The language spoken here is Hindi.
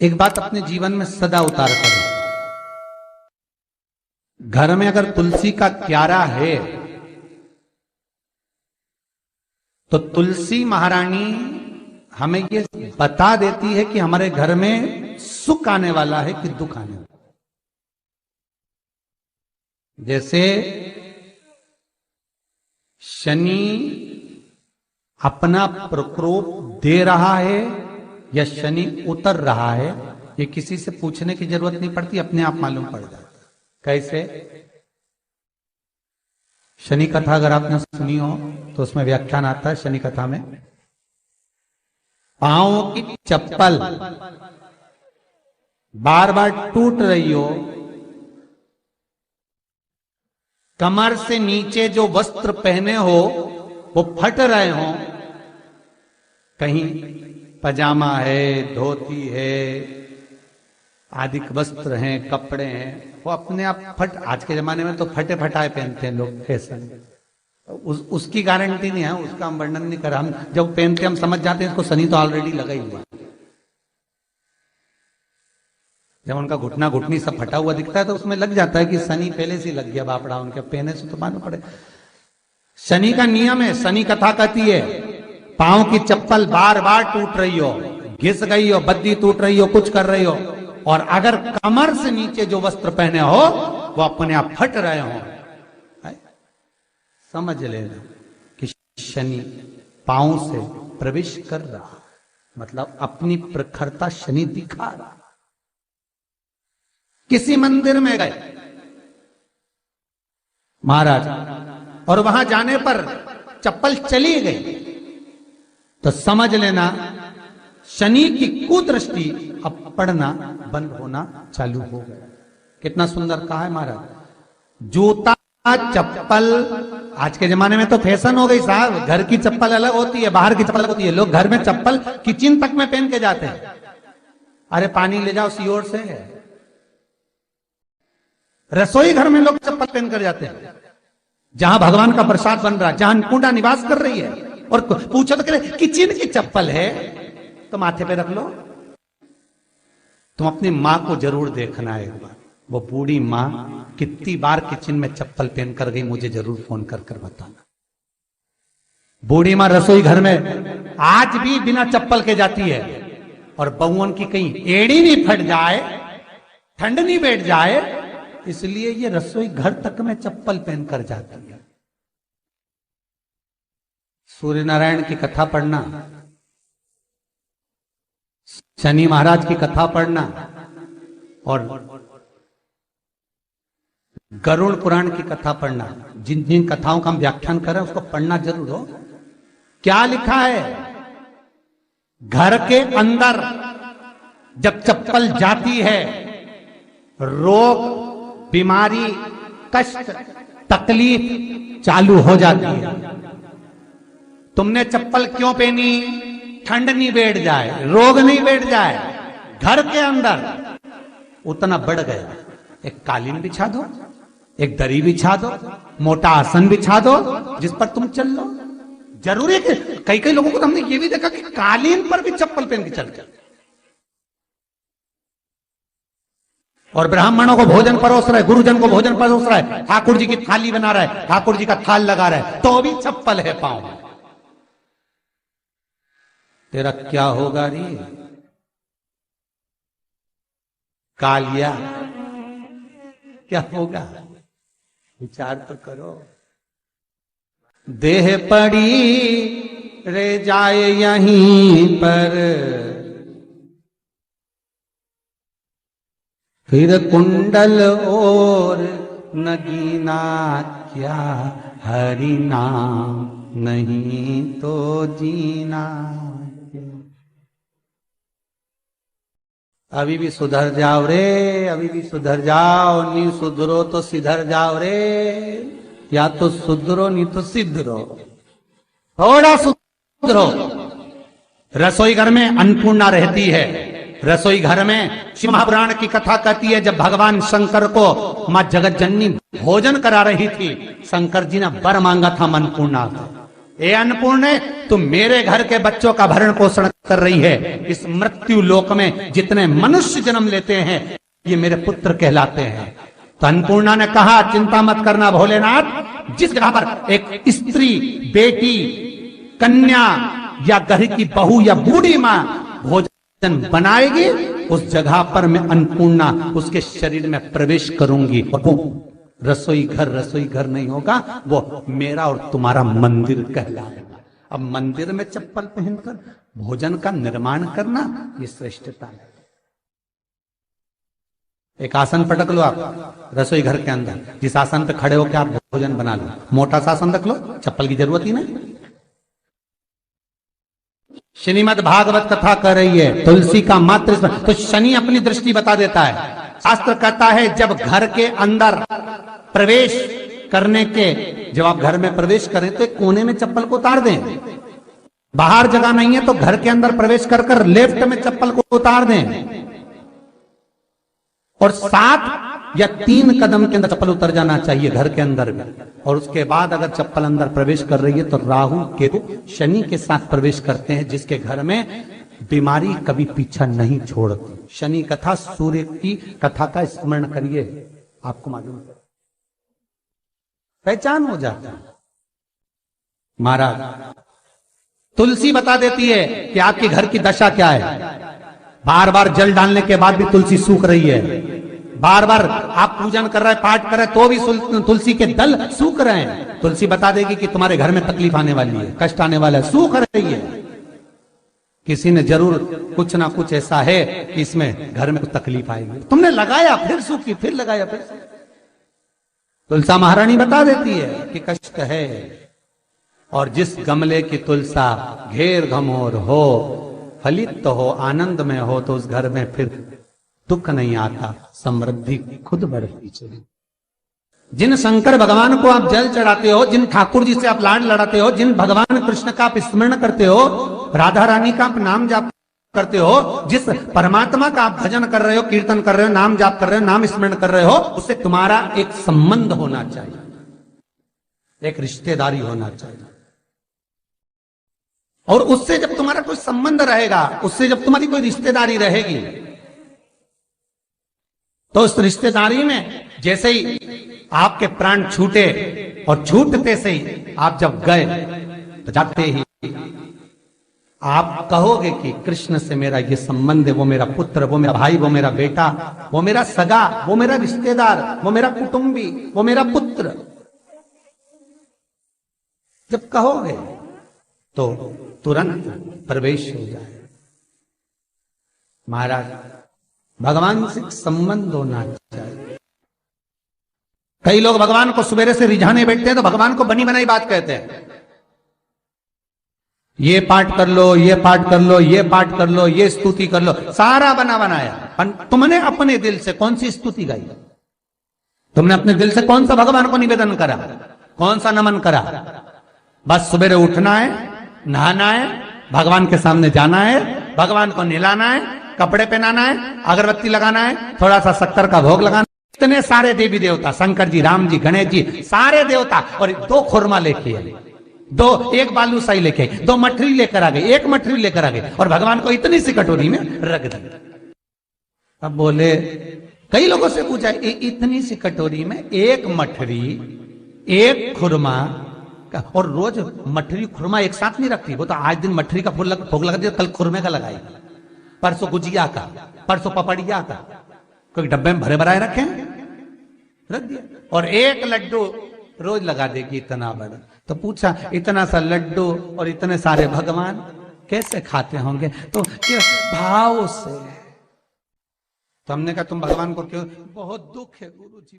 एक बात अपने जीवन में सदा उतार करो। घर में अगर तुलसी का क्यारा है तो तुलसी महारानी हमें ये बता देती है कि हमारे घर में सुख आने वाला है कि दुख आने वाला है। जैसे शनि अपना प्रकोप दे रहा है या शनि उतर रहा है, ये किसी से पूछने की जरूरत नहीं पड़ती, अपने आप मालूम पड़ जाता। कैसे? शनि कथा अगर आपने सुनी हो तो उसमें व्याख्यान आता है शनि कथा में, पांव की चप्पल बार बार टूट रही हो, कमर से नीचे जो वस्त्र पहने हो वो फट रहे हो, कहीं पजामा है, धोती है, आदि वस्त्र हैं, कपड़े हैं, वो अपने आप फट। आज के जमाने में तो फटे फटाए पहनते हैं लोग, फैशन। उसकी गारंटी नहीं है, उसका हम वर्णन नहीं कर। हम जब पहनते हम समझ जाते हैं इसको शनि तो ऑलरेडी लगा ही हुआ। जब उनका घुटना घुटनी सब फटा हुआ दिखता है तो उसमें लग जाता है कि शनि पहले से लग गया बापड़ा, उनके पहने से तो मालूम पड़े। शनि का नियम है, शनि कथा कहती है पांव की चप्पल बार बार टूट रही हो, घिस गई हो, बद्दी टूट रही हो, कुछ कर रही हो, और अगर कमर से नीचे जो वस्त्र पहने हो वो अपने आप फट रहे हो, समझ लेना कि शनि पांव से प्रवेश कर रहा, मतलब अपनी प्रखरता शनि दिखा रहा। किसी मंदिर में गए महाराज और वहां जाने पर चप्पल चली गई तो समझ लेना शनि की कुदृष्टि अब पड़ना बंद होना चालू हो गया। कितना सुंदर कहा है महाराज। जूता चप्पल आज के जमाने में तो फैशन हो गई साहब, घर की चप्पल अलग होती है, बाहर की चप्पल अलग होती है। लोग घर में चप्पल किचन तक में पहन के जाते हैं। अरे पानी ले जाओ सियोर से। रसोई घर में लोग चप्पल पहन कर जाते हैं, जहां भगवान का प्रसाद बन रहा है, जहां अन्नपूर्णा निवास कर रही है, और पूछो तो कह किचन की चप्पल है तो माथे पे रख लो। तुम अपनी मां को जरूर देखना है एक बार, वो बूढ़ी मां कितनी बार किचन में चप्पल पहन कर गई, मुझे जरूर फोन कर कर बताना। बूढ़ी मां रसोई घर में आज भी बिना चप्पल के जाती है, और बहुओं की कहीं एड़ी नहीं फट जाए, ठंड नहीं बैठ जाए, इसलिए ये रसोई घर तक में चप्पल पहनकर जाती है। सूर्य नारायण की कथा पढ़ना, शनि महाराज की कथा पढ़ना, और गरुड़ पुराण की कथा पढ़ना। जिन जिन कथाओं का हम व्याख्यान कर रहे हैं उसको पढ़ना जरूर हो। क्या लिखा है? घर के अंदर जब चप्पल जाती है, रोग, बीमारी, कष्ट, तकलीफ चालू हो जाती है। तुमने चप्पल क्यों पहनी? ठंड नहीं बैठ जाए, रोग नहीं बैठ जाए। घर के अंदर उतना बढ़ गया, एक कालीन बिछा दो, एक दरी बिछा दो, मोटा आसन बिछा दो, जिस पर तुम चल लो। जरूरी है कि कई कई लोगों को तो हमने ये भी देखा कि कालीन पर भी चप्पल पहन के चलते, और ब्राह्मणों को भोजन परोस रहा है, गुरुजन को भोजन परोस रहा है, ठाकुर जी की थाली बना रहा है, ठाकुर जी का थाल लगा रहा है, तो भी चप्पल है पांव में। तेरा क्या होगा रे कालिया, क्या होगा? विचार तो करो। देह पड़ी रे जाए यहीं पर, फिर कुंडल और नगीना, क्या हरि नाम नहीं तो जीना। अभी भी सुधर जाओ रे, अभी भी सुधर जाओ, नहीं सुधरो तो सिधर जाओ रे। या तो सुधरो नहीं तो सिद्धरो, थोड़ा सुधरो। रसोई घर में अन्नपूर्णा रहती है। रसोई घर में शिव महापुराण की कथा कहती है जब भगवान शंकर को मां जगत जननी भोजन करा रही थी, शंकर जी ने वर मांगा था अन्नपूर्णा से। ए अन्नपूर्णे, तुम मेरे घर के बच्चों का भरण पोषण कर रही है। इस मृत्यु लोक में जितने मनुष्य जन्म लेते हैं ये मेरे पुत्र कहलाते हैं। तो अन्नपूर्णा ने कहा, चिंता मत करना भोलेनाथ, जिस जगह पर एक स्त्री, बेटी, कन्या या घर की बहू या बूढ़ी माँ भोजन बनाएगी, उस जगह पर मैं अन्नपूर्णा उसके शरीर में प्रवेश करूंगी। और वो रसोई घर नहीं होगा, वो मेरा और तुम्हारा मंदिर कहलाएगा। अब मंदिर में चप्पल पहनकर भोजन का निर्माण करना, ये श्रेष्ठता है। एक आसन पटक लो आप रसोई घर के अंदर, जिस आसन पे खड़े होकर आप भोजन बना लो। मोटा सा आसन रख लो, चप्पल की जरूरत ही नहीं। श्रीमद् भागवत कथा कर रही है, तुलसी का मात्र तो शनि अपनी दृष्टि बता देता है। शास्त्र कहता है जब घर के अंदर प्रवेश करने के, जब आप घर में प्रवेश करें तो एक कोने में चप्पल को उतार दें। बाहर जगह नहीं है तो घर के अंदर प्रवेश कर कर लेफ्ट में चप्पल को उतार दें, और 7 या 3 कदम के अंदर चप्पल उतर जाना चाहिए घर के अंदर में। और उसके बाद अगर चप्पल अंदर प्रवेश कर रही है तो राहु केतु शनि के साथ प्रवेश करते हैं, जिसके घर में बीमारी कभी पीछा नहीं छोड़ती। शनि कथा, सूर्य की कथा का स्मरण करिए, आपको मालूम है, पहचान हो जाता है। महाराज तुलसी बता देती है कि आपके घर की दशा क्या है। बार बार जल डालने के बाद भी तुलसी सूख रही है, बार बार आप पूजन कर रहे हैं, पाठ कर रहे हैं, तो भी तुलसी के दल सूख रहे हैं। तुलसी बता देगी कि तुम्हारे घर में तकलीफ आने वाली है, कष्ट आने वाला है, सूख रही है। किसी ने जरूर कुछ ना कुछ ऐसा है कि इसमें घर में कुछ तकलीफ आएगी, तुमने लगाया फिर सूखी, फिर लगाया फिर। तुलसा महारानी बता देती है कि कष्ट है। और जिस गमले की तुलसा घेर घमोर हो, फलित तो हो, आनंद में हो, तो उस घर में फिर दुख नहीं आता, समृद्धि खुद बढ़ती चली। जिन शंकर भगवान को आप जल चढ़ाते हो, जिन ठाकुर जी से आप लाड लड़ाते हो, जिन भगवान कृष्ण का आप स्मरण करते हो, राधा रानी का आप नाम जाप करते हो, जिस परमात्मा का आप भजन कर रहे हो, कीर्तन कर रहे हो, नाम जाप कर रहे हो, नाम स्मरण कर रहे हो, उससे तुम्हारा एक संबंध होना चाहिए, एक रिश्तेदारी होना चाहिए। और उससे जब तुम्हारा कोई संबंध रहेगा, उससे जब तुम्हारी कोई रिश्तेदारी रहेगी, तो उस रिश्तेदारी में जैसे ही आपके प्राण छूटे, और छूटते से ही आप जब गए, तो जाते ही आप कहोगे कि कृष्ण से मेरा ये संबंध है, वो मेरा पुत्र, वो मेरा भाई, वो मेरा बेटा, वो मेरा सगा, वो मेरा रिश्तेदार, वो मेरा कुटुंबी, वो मेरा पुत्र। जब कहोगे तो तुरंत प्रवेश हो जाए। महाराज भगवान से संबंध होना चाहिए। कई लोग भगवान को सवेरे से रिझाने बैठते हैं तो भगवान को बनी बनाई बात कहते हैं। ये पाठ कर लो, ये पाठ कर लो, ये पाठ कर लो, ये स्तुति कर लो, सारा बना बनाया। तुमने अपने दिल से कौन सी स्तुति गाई? तुमने अपने दिल से कौन सा भगवान को निवेदन करा, कौन सा नमन करा? बस सवेरे उठना है, नहाना है, भगवान के सामने जाना है, भगवान को नहलाना है, कपड़े पहनाना है, अगरबत्ती लगाना है, थोड़ा सा शक्कर का भोग लगाना। इतने सारे देवी देवता, शंकर जी, राम जी, गणेश जी, सारे देवता, और 2 खुरमा लेके आए, 1 बालूशाही लेके आई, 2 मठरी लेकर आ गई, 1 मठरी लेकर आ गई, और भगवान को इतनी सी कटोरी में रख दी। अब बोले, कई लोगों से पूछा, इतनी सी कटोरी में 1 मठरी, 1 खुरमा, और रोज मठरी खुरमा एक साथ नहीं रखती। वो तो आज दिन मठरी का भोग लगा दिया, कल खुरमे का लगाई, परसों गुजिया का, परसों पपड़िया का, कोई डब्बे में भरे भराए रखे, रख दिया। और 1 लड्डू रोज लगा देगी, इतना बड़ा। तो पूछा, इतना सा लड्डू और इतने सारे भगवान कैसे खाते होंगे? तो भाव से। तो हमने कहा, तुम भगवान को क्यों? बहुत दुख है गुरु जी।